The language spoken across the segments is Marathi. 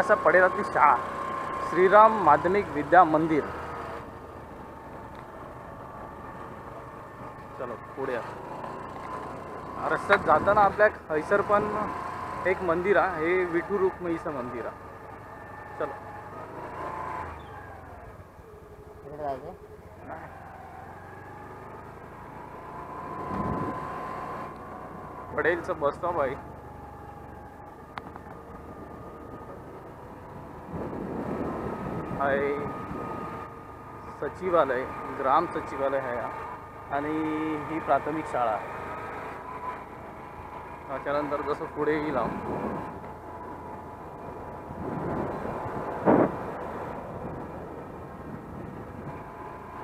असा पडेलातली शाळा श्रीराम माध्यमिक विद्या मंदिर. चलो पुढे रस्त्यात जाताना आपल्या हैसर पण एक मंदिर आहे, हे विठू रुक्मिणीचं मंदिर आहे. चलो पडेलचं बस स्टॉप आहे. आहे सचिवालय, ग्राम सचिवालय आहे आणि ही प्राथमिक शाळा आहे. त्याच्यानंतर जसं पुढे येईल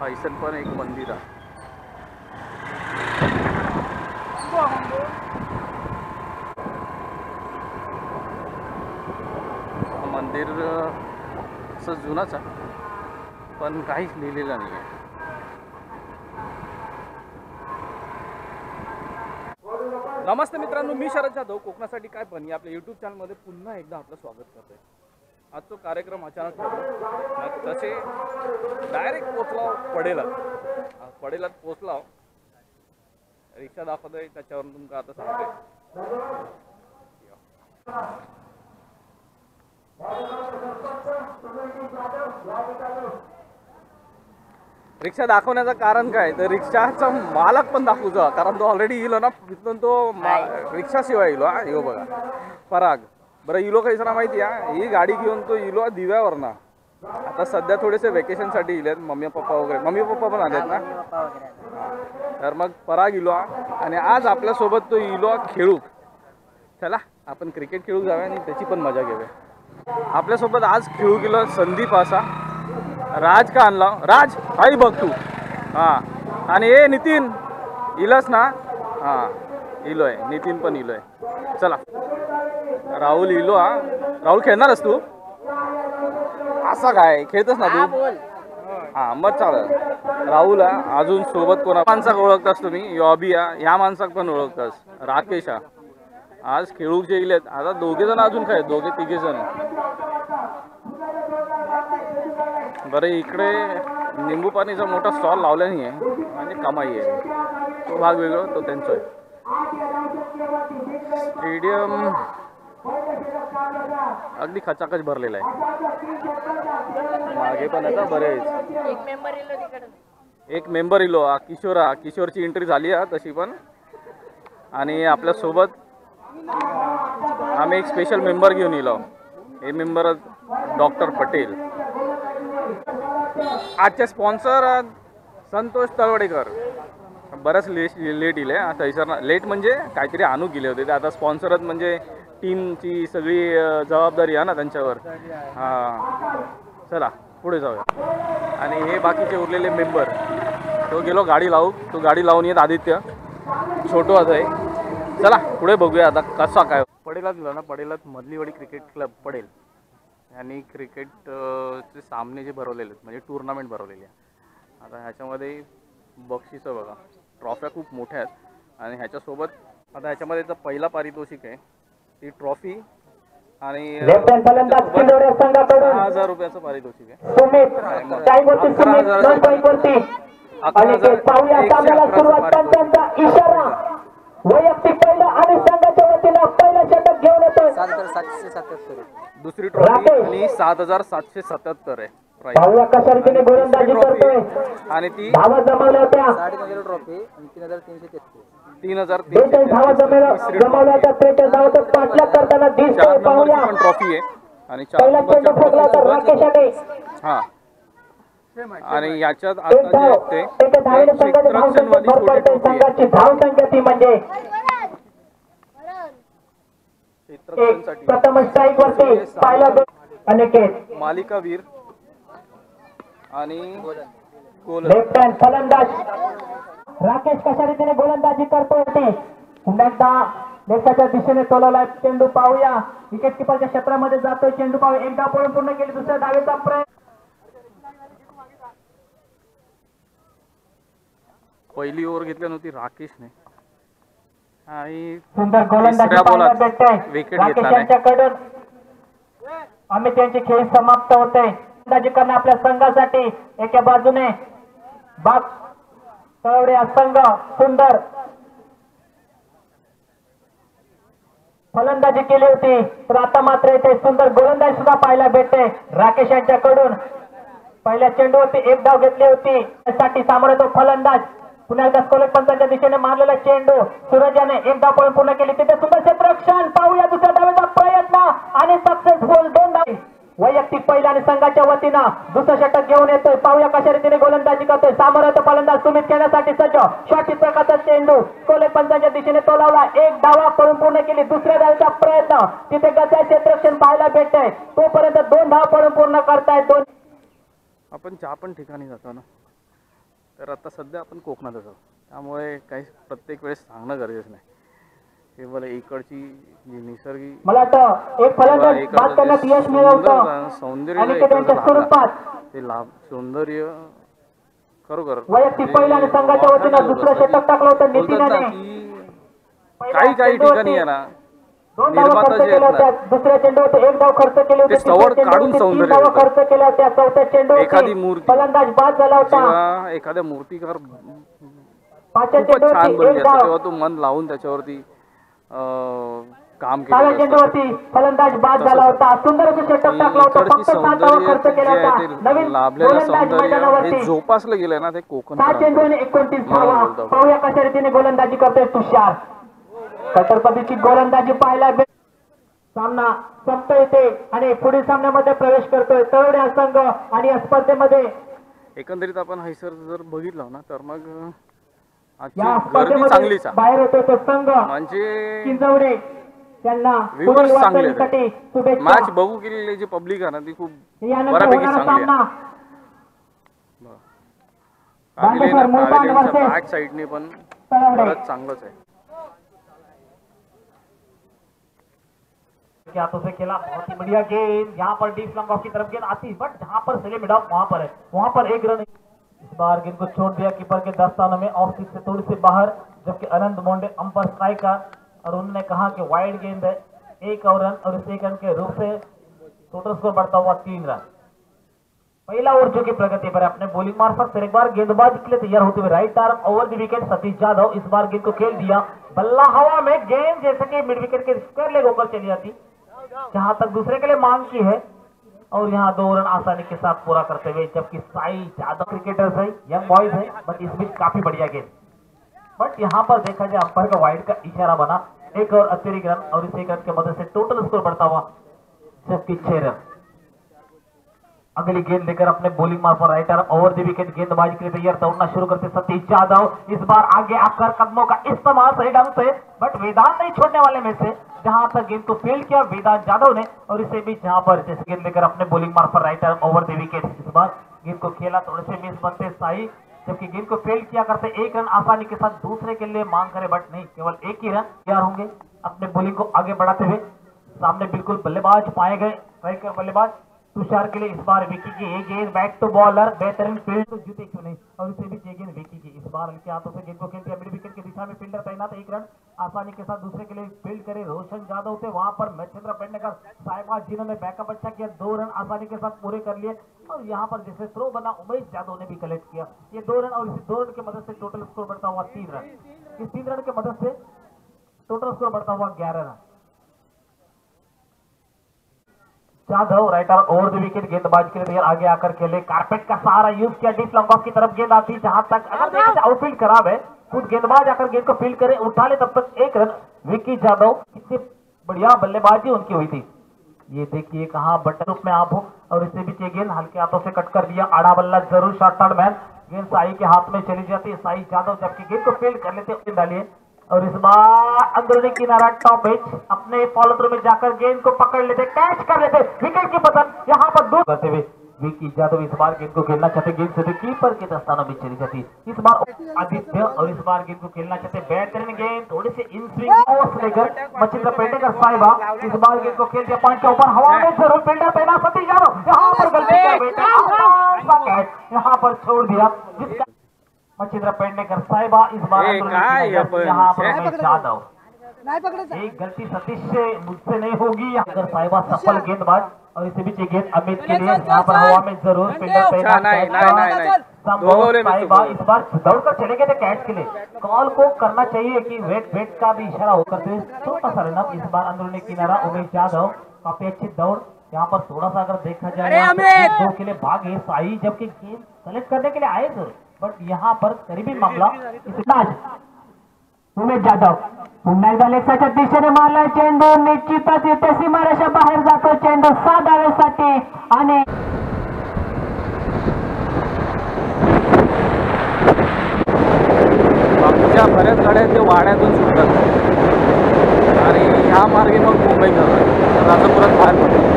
हैसन पण एक मंदिर आहे. मंदिर असं जुनाच आहे पण काहीच लिहिलेलं नाही आहे. नमस्ते मित्रांनो, मी शरद जाधव, कोकणासाठी काय पण या आपल्या यूट्यूब चॅनलमध्ये पुन्हा एकदा आपलं स्वागत करतोय. आजचा कार्यक्रम अचानक ठरला, तसे डायरेक्ट पोचला पडेलात पोचला. रिक्षा दाखवतोय त्याच्यावरून तुमका आता सांगतोय. रिक्षा दाखवण्याचं कारण काय तर रिक्षाचा मालक पण दाखवतो, कारण तो ऑलरेडी इलो ना, तिथून तो रिक्षा शिवाय इलो. यो बघा पराग, बरं इलो काहीच ना माहिती आहे. ही गाडी घेऊन तो इलो दिव्यावरना. आता सध्या थोडेसे वेकेशनसाठी इलेत मम्मी पप्पा वगैरे, मम्मी पप्पा पण आलेत ना, तर मग पराग इलो आणि आज आपल्यासोबत तो इलो खेळू. चला आपण क्रिकेट खेळू जाऊया आणि त्याची पण मजा घेऊया. आपल्यासोबत आज खेळू गेलो संदीप असा. राज का आणला, राज आई बघ तू. हां आणि ए नितीन इलस ना, हां इलोय, नितीन पण इलोय. चला राहुल इलो. राहुल खेळणारस तू? असा काय खेळतस ना तू? हां मग चालेल. राहुल अजून सोबत कोणा माणसाक ओळखतास तुम्ही? यॉबी ह्या माणसाक पण ओळखतास, राकेश आज खेळू जे इलेत. आता दोघे जण अजून काय, दोघे तिघे जण. बरं इकडे निंबू पाणीचा मोठा स्टॉल लावला नाही आहे, म्हणजे कमाई आहे. तो भाग वेगळा, तो त्यांचा आहे. स्टेडियम अगदी खचाखच भरलेला आहे. मागे पण आता बरेच एक मेंबर इलो किशोरची एंट्री झाली आहे तशी पण. आणि आपल्यासोबत आम्ही एक स्पेशल मेंबर घेऊन येलो. हे मेंबर डॉक्टर पटेल. आजचे स्पॉन्सर संतोष तळवडेकर. बरंच लेट इले आता, लेट म्हणजे काहीतरी आणू गेले होते ते. आता स्पॉन्सरच म्हणजे टीमची सगळी जबाबदारी आहे ना त्यांच्यावर. हां चला पुढे जाऊया. आणि हे बाकीचे उरलेले मेंबर, तो गेलो गाडी लावू. तो गाडी लावून येत आदित्य छोटो आता आहे. चला पुढे बघूया आता कसा काय. पडेलात गेलो ना, पडेलात मधलीवाडी क्रिकेट क्लब पडेल यांनी क्रिकेटचे सामने जे भरवलेले आहेत, म्हणजे टुर्नामेंट भरवलेली आहे. आता ह्याच्यामध्ये बक्षिसं बघा, ट्रॉफ्या खूप मोठ्या आहेत. आणि ह्याच्यासोबत आता ह्याच्यामध्ये पहिला पारितोषिक आहे ती ट्रॉफी आणि 6,000 रुपयाचं पारितोषिक आहे. 11,111 वैयक्तिक पहिला आणि संघाच्या वतीनं पहिला षटक घेऊन येतोय. 7,777 दुसरी ट्रॉफी आणि 7,777 आहे. पाहूया कशा रीतीने गोलंदाजी करतोय. आणि ती धावा जमवल्या होत्या 3,500 ट्रॉफी आणि 3,333 धावा जमवल्या होत्या. 43 धावाचा पाठलाग करताना दिसतोय. पाहूया पण ट्रॉफी आहे आणि 4 पहिला चेंडू फेकला तर राकेश आटे. हां आणि याच्यात आता जे ते संघाची धाव संख्या ती म्हणजे प्रथम स्ट्राईक वरती पाहिला अनिकेत मालिकावीर आणि लेफ्ट हँड फलंदाज राकेश कशा रीतीने गोलंदाजी करतोय ते. पुन्हा एकदा देशाच्या दिशेने तोलवलाय चेंडू. पाहूया विकेट किपरच्या क्षेत्रामध्ये जातोय चेंडू. पाहूया एकदा पळून पूर्ण केली, दुसऱ्या डावेचा प्रयत्न. पहिली ओव्हर घेतली नव्हती राकेशने आणि सुंदर गोलंदाजी पाहायला भेटते विकेट घेतला नाही. अमित यांची खेळ समाप्त होते. फलंदाजी करणे आपल्या संघासाठी. एका बाजूने बाग तळवडे हा संघ सुंदर फलंदाजी केली होती, तर आता मात्र इथे सुंदर गोलंदाजी सुद्धा पाहायला भेटते. राकेश यांच्याकडून पहिल्या चेंडूवरती एक धाव घेतली होती. त्यासाठी सामोरे तो फलंदाज पुन्हा एकदा कोलेट पंचांच्या दिशेने मारलेला चेंडू सूरज याने एक धाव पळून पूर्ण केली. तिथे सुंदर क्षेत्ररक्षण पाहूया. दुसऱ्या धावेचा प्रयत्न आणि सक्सेसफुल 2 धाव. वैयक्तिक पहिला आणि संघाच्या वतीनं दुसरं षटक घेऊन येतोय. पाहूया कशा रीतीने गोलंदाजी करतोय. सामोरं तो फलंदाज सुमित खेळण्यासाठी सज्ज. शॉर्ट प्रकारचा चेंडू कोलेट पंचांच्या दिशेने तोलावला. एक धावा पळून पूर्ण केली. दुसऱ्या धावेचा प्रयत्न तिथे गती क्षेत्ररक्षण पाहायला भेटतंय. तोपर्यंत 2 धाव पळून पूर्ण करतायत. आपण ज्या पण ठिकाणी जातो ना, तर आता सध्या आपण कोकणात असतो, त्यामुळे काही प्रत्येक वेळेस सांगणं गरजेचं नाही. केवळ इकडची जी निसर्गी मला वाटतं एक फलंदाज बाद करण्यात यश मिळवतं. सौंदर्य आणि ते त्यांच्या स्वरूपात ते लाभ सौंदर्य खरोखर वैयक्तिक पहिला आणि संघाच्या वतीनं दुसरं षटक टाकलं होतं नितीनने. काही ठिकाणी आहे ना, 2 धावा खर्च केल्या होत्या. दुसऱ्या चेंडूवर 1 धाव खर्च केली होती. सवड काढून 3 धावा खर्च केल्या होत्या. चौथ्या एखादी चेंडूवर मूर्ती फलंदाज बाद झाला होता. एखाद्या मूर्तिकार पाचव्या खूपच छान चेंडूवरती बनली 1 असते, धाव. तेव्हा तू मन लावून त्याच्यावरती काम सहाव्या केलं. चेंडूवरती फलंदाज बाद झाला होता. सुंदर असं षटक टाकलं होतं. फक्त 7 धावा खर्च केल्या होत्या. नवीन लाभलेलं गोलंदाज सौंदर्य मैदानावरती हे जोपासलं गेलंय ना, ते कोकण 6 चेंडू आणि 29 धावा. पाहूया कशा रीतीने गोलंदाजी करतोय तुषार. कटरपतीची गोलंदाजी पाहायला भेट. सामना संपतो येते आणि पुढील सामन्यामध्ये प्रवेश करतोय तळवडे हा संघ. आणि या स्पर्धेमध्ये एकंदरीत आपण हैसर जर बघितलं ना, तर मग आजची या गर्दी स्पर्धेमध्ये चांगलीच आहे. बाहेर होतो तो संघ म्हणजे किंजवडे. त्यांना पुढील व्ह्यूअर्स चांगले वाटचालीसाठी आहेत. शुभेच्छा. मॅच बघू केलेली जी पब्लिक आहे ना, ती खूप यानंतर बऱ्यापैकी होणारा चांगली सामना आहे. बांदेश्वर मुलबाग versus बॅक साईडने पण तळवडे. बरंच चांगलंच आहे. के हाथों से खेला, बहुत ही बढ़िया गेंद. यहाँ पर डीप लॉन्ग ऑफ की तरफ गेंद आती, बट जहाँ पर सलीम मिड ऑफ वहां पर है, वहां पर एक रन. इस बार गेंद को छोड़ दिया कीपर के दस्तानों में, ऑफ स्टिक से थोड़ी सी बाहर. जबकि अनंत मोंडे अंपायर स्ट्राइकर, और उन्होंने कहा कि वाइड गेंद है, 1 और रन. और इस 1 रन के रूप से टोटल स्कोर बढ़ता हुआ 3 रन. पहला ओवर जो की प्रगति पर अपने बॉलिंग मार्फत फिर एक बार गेंदबाजी के लिए तैयार होते हुए right arm over the wicket Satish Yadav. इस बार गेंद को खेल दिया, बल्ला हवा में. गेंद जैसे कि मिड विकेट के स्क्वायर लेग होकर चली जाती, जहां तक दूसरे के लिए मांग की है. और यहाँ 2 रन आसानी के साथ पूरा करते हुए. जबकि साई यादव क्रिकेटर्स है, यंग बॉयज है, बट इस बीच काफी बढ़िया गेंद. बट यहाँ पर देखा जाए अंपायर का वाइड का इशारा बना. 1 और अतिरिक्त रन, और इस 1 रन की मदद से टोटल स्कोर बढ़ता हुआ जबकि 6 रन. अगली गेंद लेकर अपने बॉलिंग मार्फत right arm over the wicket गेंदबाजी के लिए तैयार दौड़ना शुरू करते सतीश यादव. इस बार आगे आकर कदमों का इस्तेमाल सही ढंग से, बट वेदांत नहीं छोड़ने वाले में से. जहां तक गेंद को फील्ड किया वेदांत यादव ने, और इसे भी जहां पर जैसे गेंद लेकर अपने बॉलिंग मार्फत right arm over the wicket. इस बार गेंद को खेला, थोड़े से मिस बनते साई. जबकि गेंद को फील्ड किया करते 1 रन आसानी के साथ दूसरे के लिए मांग करे, बट नहीं, केवल 1 ही रन तैयार होंगे अपने बॉलिंग को आगे बढ़ाते हुए. सामने बिल्कुल बल्लेबाज पाए गए, स्ट्राइकर बल्लेबाज तुषार के लिए. इस बार विकी की एक गेंद, बैक टू बॉलर, बेहतरीन फील्ड, तो जीते क्यों नहीं. और इसे भी गेंद विकी की. इस बार हल्के हाथों से गेंद को खेल दिया मिड विकेट की दिशा में. फील्डर तैनात, 1 रन आसानी के साथ दूसरे के लिए फील्ड करे रोशन यादव थे. वहां पर मच्छिंद्र पेडनेकर साहिबा जिन्होंने बैकअप अच्छा किया, 2 रन आसानी के साथ पूरे कर लिए. और यहाँ पर जैसे थ्रो बना उमेश यादव ने भी कलेक्ट किया ये 2 रन. और इसी 2 रन की मदद से टोटल स्कोर बढ़ता हुआ 3 रन. इस 3 रन की मदद से टोटल स्कोर बढ़ता हुआ 11 run. Jadhav right arm over the wicket गेंदबाज के लिए तैयार, आगे आकर खेले, कारपेट का सहारा यूज किया, डीप लॉन्ग ऑफ की तरफ गेंद आती. जहां तक अगर देखा जाए आउटफील्ड खराब है, खुद गेंदबाज आकर गेंद को फील्ड करे, उठा ले, तब तक 1 रन. विकी यादव कितनी बढ़िया बल्लेबाजी उनकी हुई थी. ये देखिए कहां बटन रूप में आप हो. और इसे भी गेंद हल्के हाथों से कट कर दिया, आड़ा बल्ला जरूर शॉर्ट थर्ड मैन. गेंद साई के हाथ में चली जाती है, साई यादव जबकि गेंद को फील्ड कर लेते डालिए. और इस बार अंदरूनी किनारा टॉप एज अपने फॉलो थ्रू में जाकर गेंद को पकड़ लेते, कैच कर लेते, विकेट की पतन. यहाँ पर दूर करते हुए विकी यादव इस बार गेंद को खेलना चाहते, गेंद से कीपर के दस्तानों में चली जाती. इस बार आदित्य, और इस बार गेंद को खेलना चाहते, बेहतरीन गेंद, थोड़ी सी इन स्विंग लेकर मच्छिंद्र पेडनेकर साहिबा. इस बार गेंद को खेल दिया 5 के ऊपर, हवा में जरूर फील्डर तैनात सतीश यादव. यहाँ पर गलती कर बैठे, यहाँ पर छोड़ दिया मच्छिंद्र पेडनेकर साहिबा. इस बार यहाँ पर उमेश यादव. एक गलती सतीश से मुझसे नहीं होगी अगर साहिबा सफल गेंदबाज और इसी बीच ये गेंद अमित के लिए यहाँ पर हवा में जरूर फील्डर अच्छा, नहीं नहीं नहीं नहीं दोघवले मी साहिबा चुकवले. इस बार दौड़कर चले गए थे कैच के लिए. कॉल को करना चाहिए कि वेट का भी इशारा होकर तो छोटा सा रन. इस बार अंदरूनी किनारा उमेश यादव काफी अच्छी दौड़. यहाँ पर थोड़ा सा अगर देखा जाए यहाँ पर दो के लिए भागे साई जबकि गेंद कलेक्ट करने के लिए आए थे बट यहाँ पर करीबी मामला उमेश जाधव पुन्हा एकदा लेफ्टच्या दिशेने मारलाय चेंडू. निश्चितच इथे सीमारेषा बाहेर जातो चेंडू 7 धावेसाठी आणि बाकीच्या बऱ्याच गाड्या ते वाड्यातून सुटतात आणि ह्या मार्गे मग मुंबई जातात राजापुरात बाहेर पडतात.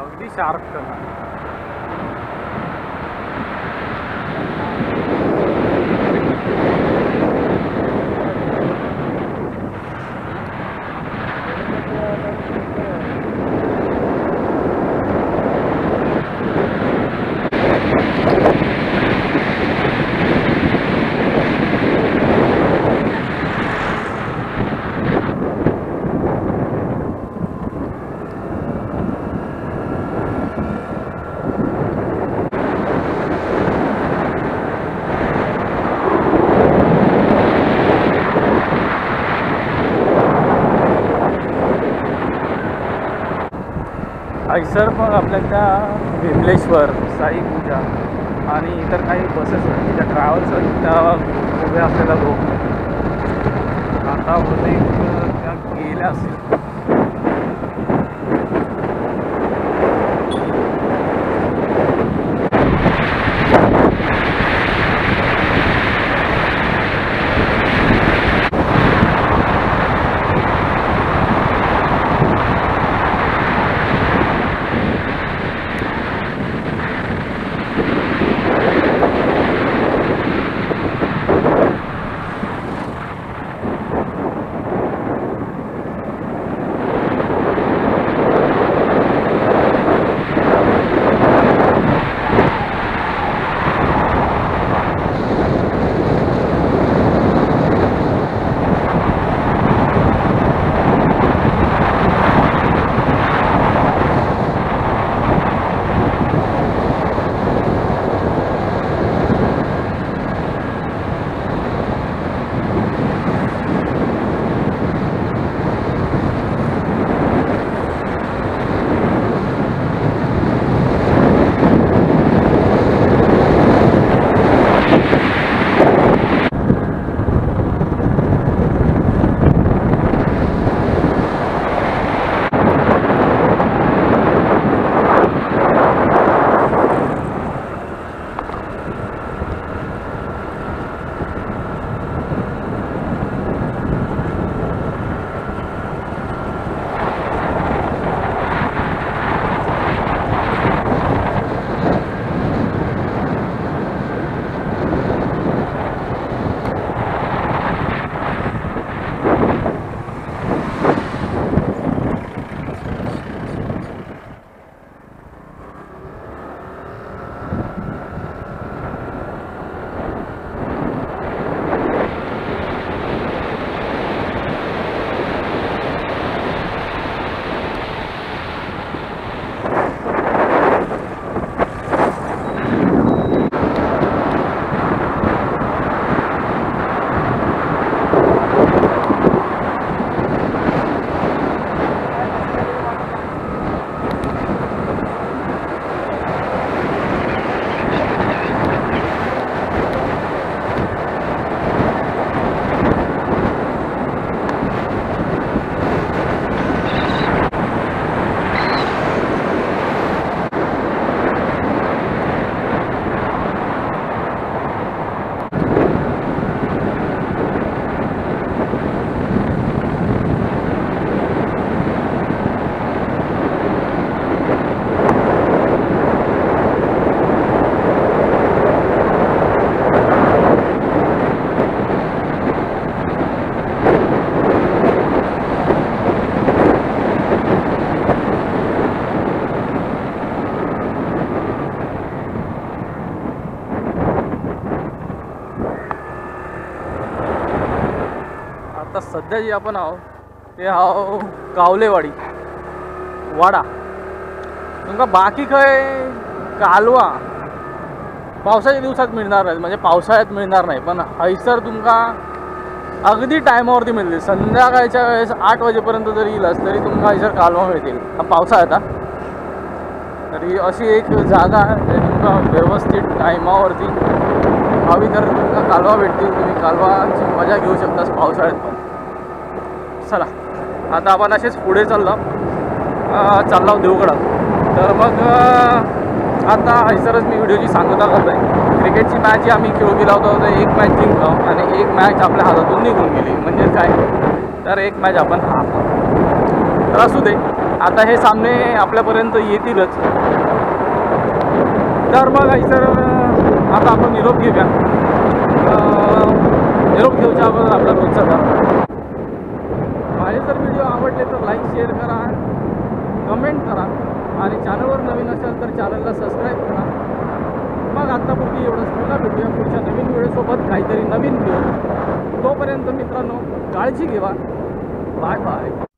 अगदी शार्प करणार. ऐसर मग आपल्या त्या विमलेश्वर साई पूजा आणि इतर काही बसेस आहेत ज्या ट्रॅव्हल्स आहेत त्या उभ्या असलेल्या लोक आता होते त्या गेल्या असतील. आता सध्या जे आपण आहोत ते आहो कावलेवाडी वाडा. तुमका बाकी काय कालवा पावसाच्या दिवसात मिळणार नाही, म्हणजे पावसाळ्यात मिळणार नाही, पण हैसर तुमका अगदी टायमावरती मिळतील. संध्याकाळच्या वेळेस 8 वाजेपर्यंत जरी येईलच तरी तुमका हैसर कालवा मिळतील. पावसाळ्यात तरी अशी एक जागा आहे जे तुमका व्यवस्थित टायमावरती हवी तर तुमका कालवा भेटतील. तुम्ही कालवाची मजा घेऊ शकता पावसाळ्यात पण. चला आता आपण असेच पुढे चाललो देवगडात. तर मग आता हैसरच मी व्हिडिओची सांगता करत आहे. क्रिकेटची मॅच जी आम्ही खेळू गेला होता तर एक मॅच जिंकलो आणि एक मॅच आपल्या हातातून निघून गेली. म्हणजे काय तर एक मॅच आपण तर असू दे, आता हे सामने आपल्यापर्यंत येतीलच. तर मग हैसर आता आपण निरोप घेऊया. निरोप घेऊच्या अगोदर आपला रोजचा करा. माझे जर व्हिडिओ आवडले तर लाईक शेअर करा, कमेंट करा आणि चॅनलवर नवीन असाल तर चॅनलला सबस्क्राईब करा. मग आत्तापुरती एवढंच. पुन्हा भेटूया पुढच्या नवीन व्हिडिओसोबत काहीतरी नवीन घेऊन. तोपर्यंत मित्रांनो काळजी घ्या. Bye bye.